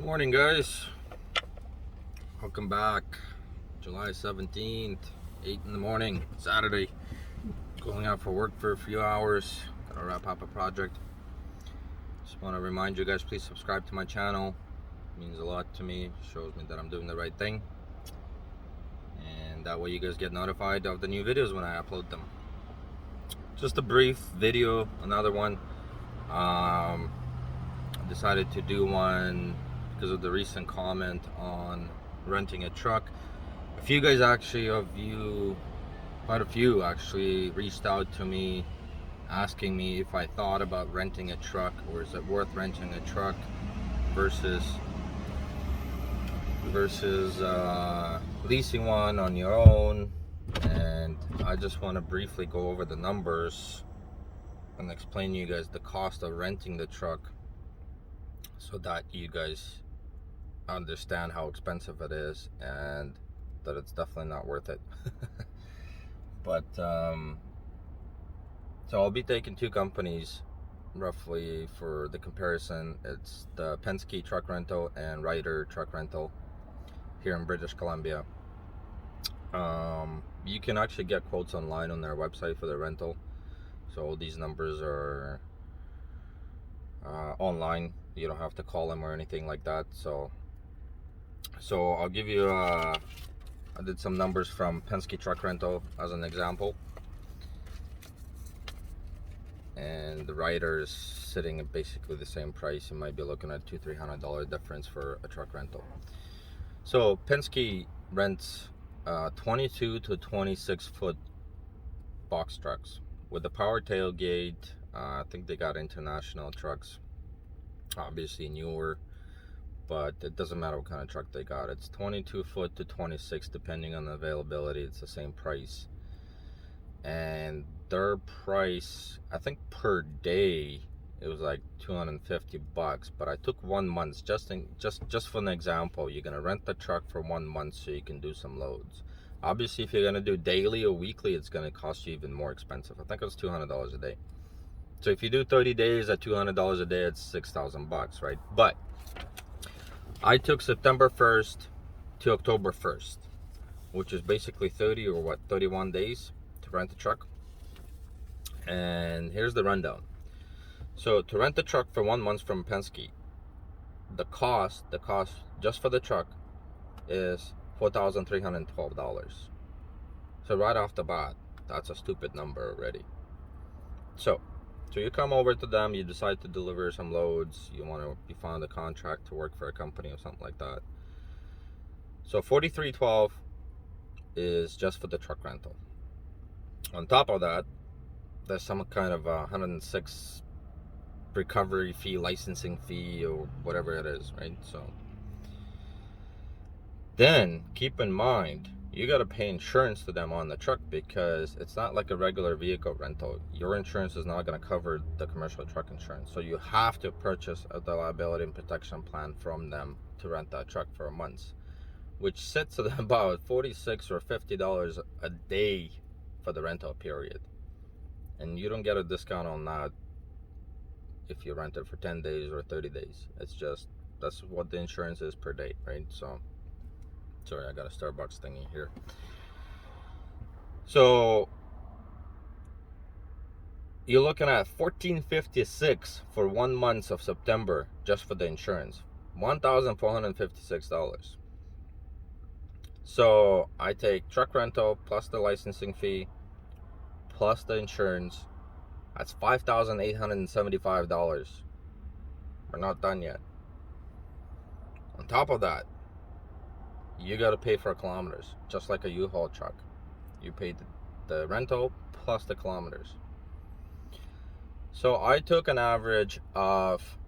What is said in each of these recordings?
Morning, guys. Welcome back. July 17th, 8 in the morning, Saturday. Going out for work for a few hours. Gotta wrap up a project. Just want to remind you guys, please subscribe to my channel. It means a lot to me. Shows me that I'm doing the right thing. And that way you guys get notified of the new videos when I upload them. Just a brief video, another one. I decided to do one because of the recent comment on renting a truck. A few guys actually quite a few actually reached out to me asking me if I thought about renting a truck, or is it worth renting a truck versus leasing one on your own. And I just want to briefly go over the numbers and explain to you guys the cost of renting the truck, so that you guys understand how expensive it is and that it's definitely not worth it. But so I'll be taking two companies roughly for the comparison. It's the Penske Truck Rental and Ryder Truck Rental here in British Columbia. You can actually get quotes online on their website for the rental, so all these numbers are online. You don't have to call them or anything like that. So I'll give you I did some numbers from Penske Truck Rental as an example, and the Ryder is sitting at basically the same price. You might be looking at $200-300 difference for a truck rental. So Penske rents 22 to 26 foot box trucks with the power tailgate. I think they got international trucks, obviously newer, but it doesn't matter what kind of truck they got. It's 22 foot to 26 depending on the availability. It's the same price, and their price, I think per day it was like $250, but I took 1 month just for an example. You're gonna rent the truck for 1 month so you can do some loads. Obviously if you're gonna do daily or weekly, it's gonna cost you even more expensive. I think it was $200 a day. So if you do 30 days at $200 a day, it's $6,000, right? But I took September 1st to October 1st, which is basically 31 days to rent a truck. And here's the rundown. So to rent the truck for 1 month from Penske, the cost just for the truck is $4,312. So right off the bat, that's a stupid number already. So you come over to them, you decide to deliver some loads, you want to be found a contract to work for a company or something like that. So $4,312 is just for the truck rental. On top of that, there's some kind of $106 recovery fee, licensing fee, or whatever it is, right? So then keep in mind, you got to pay insurance to them on the truck, because it's not like a regular vehicle rental. Your insurance is not going to cover the commercial truck insurance, so you have to purchase the liability and protection plan from them to rent that truck for a month, which sits at about $46 or $50 a day for the rental period. And you don't get a discount on that if you rent it for 10 days or 30 days. It's just, that's what the insurance is per day, right? So sorry, I got a Starbucks thingy here. So you're looking at $1,456 for 1 month of September just for the insurance. $1,456. So I take truck rental plus the licensing fee plus the insurance. That's $5,875. We're not done yet. On top of that, you got to pay for kilometers, just like a U-Haul truck. You pay the rental plus the kilometers. So I took an average of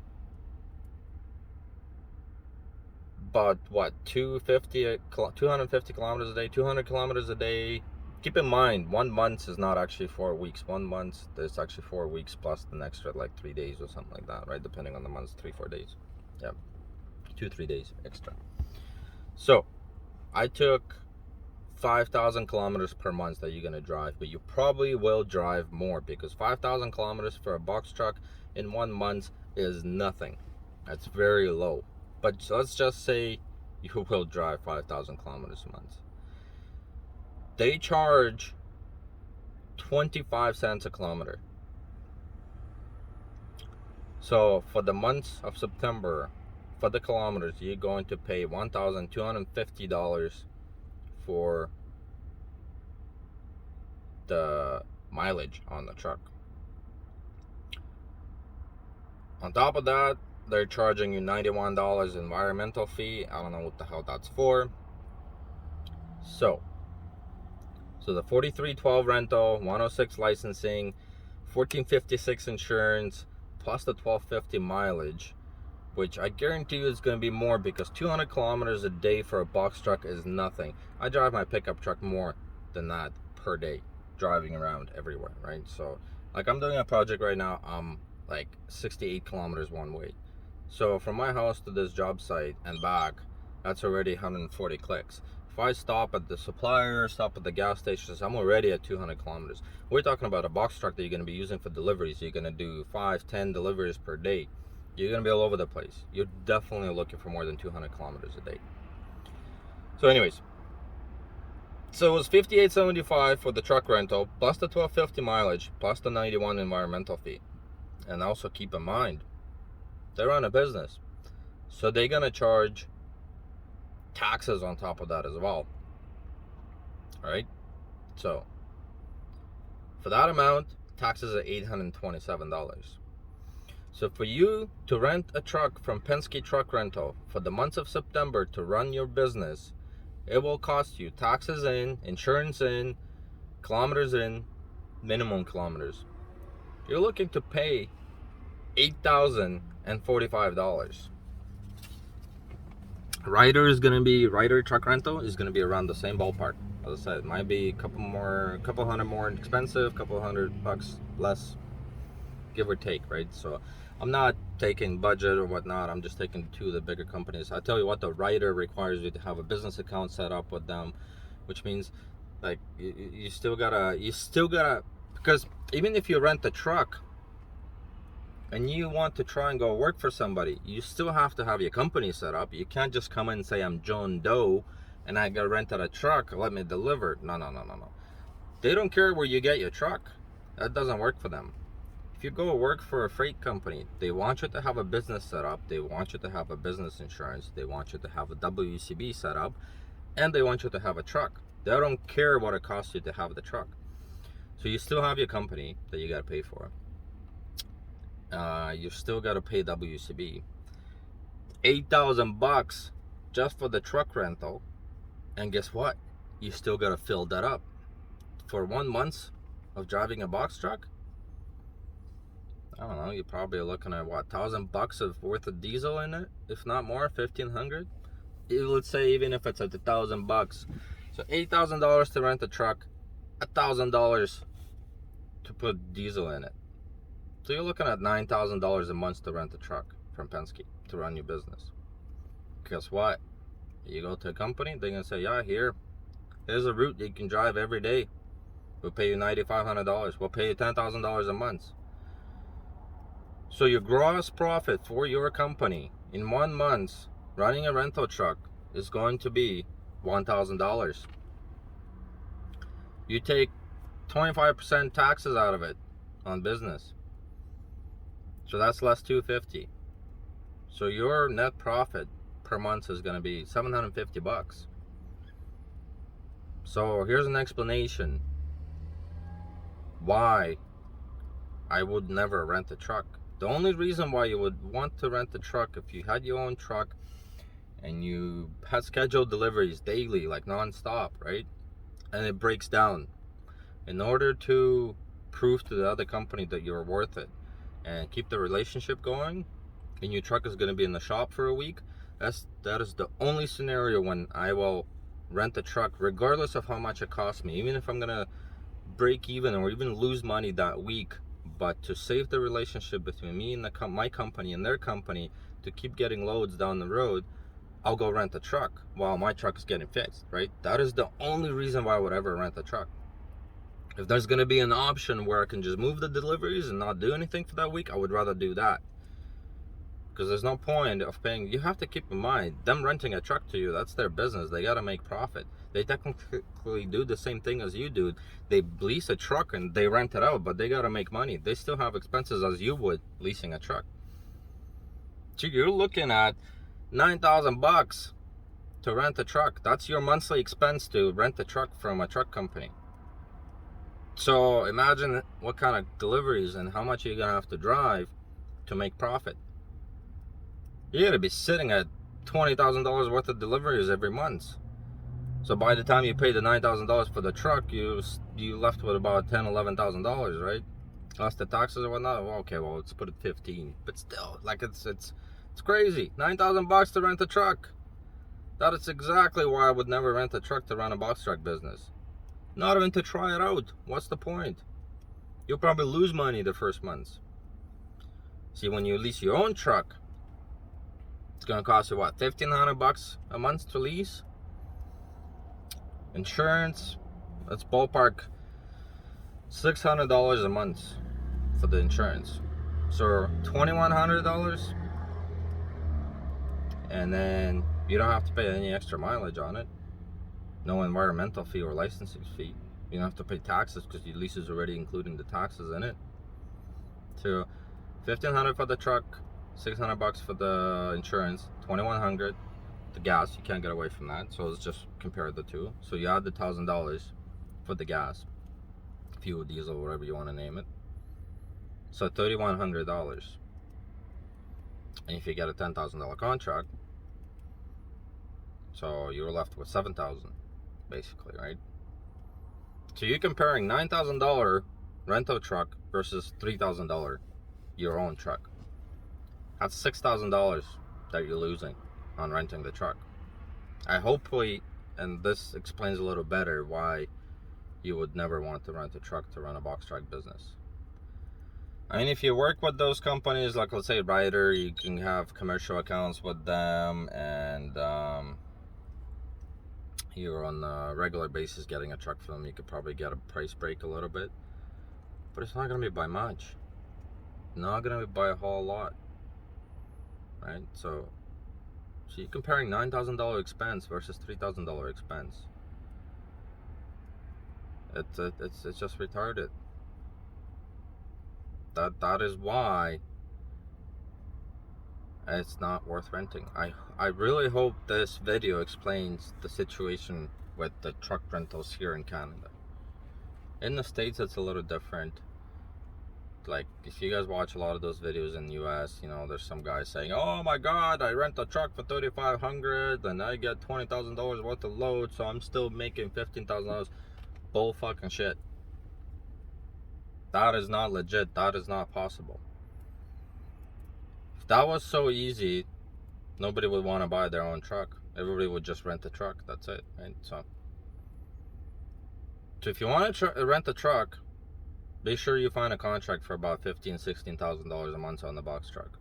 about 250 kilometers a day, 200 kilometers a day. Keep in mind, 1 month is not actually 4 weeks. 1 month, there's actually 4 weeks plus an extra like 3 days or something like that, right? Depending on the months, 3-4 days. Yeah, 2-3 days extra. So I took 5,000 kilometers per month that you're gonna drive, but you probably will drive more, because 5,000 kilometers for a box truck in 1 month is nothing. That's very low. but let's just say you will drive 5,000 kilometers a month. They charge 25 cents a kilometer. So for the month of September, for the kilometers, you're going to pay $1,250 for the mileage on the truck. On top of that, they're charging you $91 environmental fee. I don't know what the hell that's for. So the 4312 rental, 106 licensing, 1456 insurance, plus the 1250 mileage, which I guarantee you is going to be more, because 200 kilometers a day for a box truck is nothing. I drive my pickup truck more than that per day, driving around everywhere, right? So like I'm doing a project right now, I'm like 68 kilometers one way. So from my house to this job site and back, that's already 140 clicks. If I stop at the supplier, stop at the gas stations, I'm already at 200 kilometers. We're talking about a box truck that you're going to be using for deliveries. You're going to do 5-10 deliveries per day. You're going to be all over the place. You're definitely looking for more than 200 kilometers a day. So anyways, so it was $58.75 for the truck rental, plus the $12.50 mileage, plus the $91 environmental fee. And also keep in mind, they're on a business, so they're going to charge taxes on top of that as well. All right, so for that amount, taxes are $827. So for you to rent a truck from Penske Truck Rental for the month of September to run your business, it will cost you taxes in, insurance in, kilometers in, minimum kilometers. You're looking to pay $8,045. Ryder truck rental is gonna be around the same ballpark. As I said, it might be a couple hundred more expensive, couple $100 less, give or take, right? So I'm not taking budget or whatnot. I'm just taking two of the bigger companies. I tell you what, the Ryder requires you to have a business account set up with them, which means like you still gotta, because even if you rent a truck and you want to try and go work for somebody, you still have to have your company set up. You can't just come in and say, I'm John Doe and I got rented a truck, let me deliver. No. They don't care where you get your truck. That doesn't work for them. If you go work for a freight company, they want you to have a business set up, they want you to have a business insurance, they want you to have a WCB set up, and they want you to have a truck. They don't care what it costs you to have the truck. So you still have your company that you got to pay for. You still got to pay WCB. $8,000 just for the truck rental, and guess what? You still got to fill that up for 1 month of driving a box truck. I don't know, you're probably looking at what, $1,000 of worth of diesel in it, if not more, $1,500. Let's say even if it's at $1,000, so $8,000 to rent a truck, $1,000 to put diesel in it. So you're looking at $9,000 a month to rent a truck from Penske to run your business. Guess what? You go to a company, they're gonna say, yeah, here's a route you can drive every day. We'll pay you $9,500. We'll pay you $10,000 a month. So your gross profit for your company in 1 month running a rental truck is going to be $1,000. You take 25% taxes out of it on business, so that's less $250. So your net profit per month is going to be $750. So here's an explanation why I would never rent a truck. The only reason why you would want to rent a truck, if you had your own truck and you had scheduled deliveries daily, like non-stop, right? And it breaks down, in order to prove to the other company that you're worth it and keep the relationship going, and your truck is going to be in the shop for a week, that is the only scenario when I will rent a truck, regardless of how much it costs me, even if I'm going to break even or even lose money that week. But to save the relationship between me and my company and their company, to keep getting loads down the road, I'll go rent a truck while my truck is getting fixed, right? That is the only reason why I would ever rent a truck. If there's going to be an option where I can just move the deliveries and not do anything for that week, I would rather do that. because there's no point of paying. You have to keep in mind, them renting a truck to you, that's their business. They got to make profit. They technically do the same thing as you do. They lease a truck and they rent it out, but they got to make money. They still have expenses as you would leasing a truck. So you're looking at $9,000 to rent a truck. That's your monthly expense to rent a truck from a truck company. So imagine what kind of deliveries and how much you're gonna have to drive to make profit. You're gonna be sitting at $20,000 worth of deliveries every month. So by the time you pay the $9,000 for the truck, you left with about $10,000-$11,000, right? Plus the taxes or whatnot. Well, okay, well, let's put it 15. But still, like it's crazy. $9,000 to rent a truck. That is exactly why I would never rent a truck to run a box truck business. Not even to try it out. What's the point? You'll probably lose money the first months. See, when you lease your own truck, it's gonna cost you what, $1,500 a month to lease? Insurance, that's ballpark $600 a month for the insurance. So $2,100, and then you don't have to pay any extra mileage on it. No environmental fee or licensing fee. You don't have to pay taxes because your lease is already including the taxes in it. So $1,500 for the truck, $600 for the insurance, $2,100 the gas. You can't get away from that. So let's just compare the two. So you add the $1,000 for the gas, fuel, diesel, whatever you want to name it. So $3,100. And if you get a $10,000 contract, so you're left with $7,000, basically, right? So you're comparing $9,000 rental truck versus $3,000 your own truck. That's $6,000 that you're losing on renting the truck. I hopefully, and this explains a little better why you would never want to rent a truck to run a box truck business. I mean, if you work with those companies, like let's say Ryder, you can have commercial accounts with them, and you're on a regular basis getting a truck from them, you could probably get a price break a little bit, but it's not going to be by much. Not going to be by a whole lot, right? So you're comparing $9,000 expense versus $3,000 expense. It's just retarded. That is why it's not worth renting. I really hope this video explains the situation with the truck rentals here in Canada. In the States, it's a little different. Like, if you guys watch a lot of those videos in the US, you know, there's some guy saying, oh my god, I rent a truck for $3,500 and I get $20,000 worth of load, so I'm still making $15,000. Bull fucking shit. That is not legit. That is not possible. If that was so easy, nobody would want to buy their own truck. Everybody would just rent a truck. That's it, right? So if you want to rent a truck, be sure you find a contract for about $15,000-$16,000 a month on the box truck,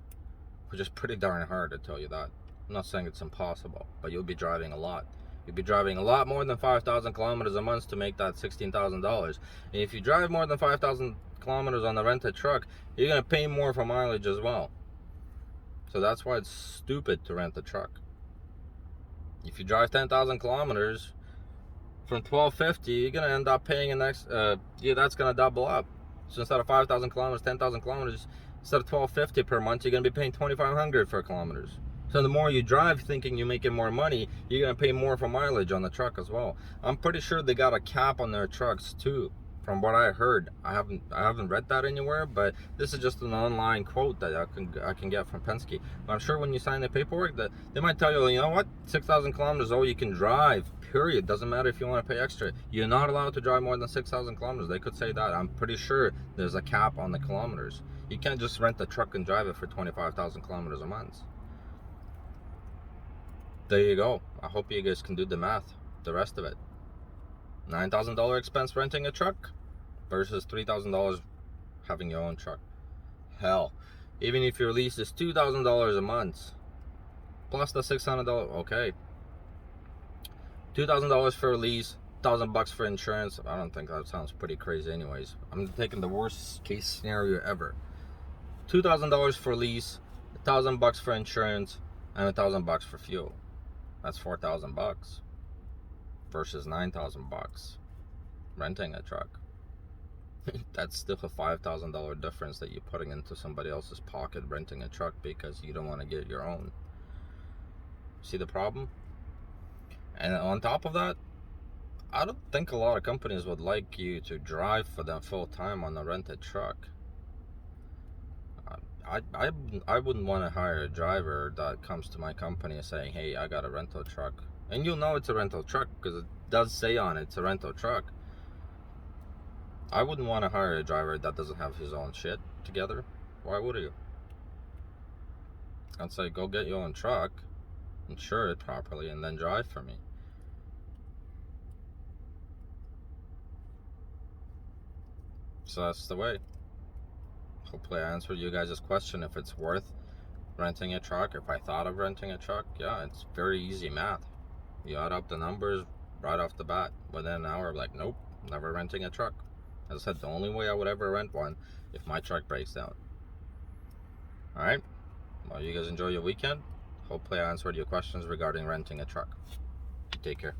which is pretty darn hard, to tell you that. I'm not saying it's impossible, but you'll be driving a lot. You'll be driving a lot more than 5,000 kilometers a month to make that $16,000. And if you drive more than 5,000 kilometers on the rented truck, you're going to pay more for mileage as well. So that's why it's stupid to rent a truck. If you drive 10,000 kilometers from $1,250, you're going to end up paying an extra, that's going to double up. So instead of 5,000 kilometers, 10,000 kilometers, instead of $1,250 per month, you're going to be paying $2,500 for kilometers. So the more you drive thinking you're making more money, you're going to pay more for mileage on the truck as well. I'm pretty sure they got a cap on their trucks too, from what I heard. I haven't read that anywhere, but this is just an online quote that I can get from Penske. But I'm sure when you sign the paperwork, that they might tell you, you know what, 6,000 kilometers is all you can drive, period. Doesn't matter if you want to pay extra. You're not allowed to drive more than 6,000 kilometers. They could say that. I'm pretty sure there's a cap on the kilometers. You can't just rent the truck and drive it for 25,000 kilometers a month. There you go. I hope you guys can do the math, the rest of it. $9,000 expense renting a truck versus $3,000 having your own truck. Hell, even if your lease is $2,000 a month, plus the $600, okay. $2,000 for a lease, $1,000 for insurance. I don't think that sounds pretty crazy anyways. I'm taking the worst case scenario ever. $2,000 for lease, $1,000 for insurance and $1,000 for fuel. That's $4,000 versus $9,000 renting a truck. That's still a $5,000 difference that you're putting into somebody else's pocket renting a truck because you don't want to get your own. See the problem? And on top of that, I don't think a lot of companies would like you to drive for them full time on a rented truck. I wouldn't want to hire a driver that comes to my company saying, hey, I got a rental truck. And you'll know it's a rental truck because it does say on it it's a rental truck. I wouldn't want to hire a driver that doesn't have his own shit together. Why would you? I'd say, go get your own truck, insure it properly, and then drive for me. So that's the way. Hopefully I answered you guys' question if it's worth renting a truck. If I thought of renting a truck, yeah, it's very easy math. You add up the numbers right off the bat. Within an hour, I'm like, nope, never renting a truck. As I said, the only way I would ever rent one if my truck breaks down. Alright, well, you guys enjoy your weekend. Hopefully I answered your questions regarding renting a truck. Take care.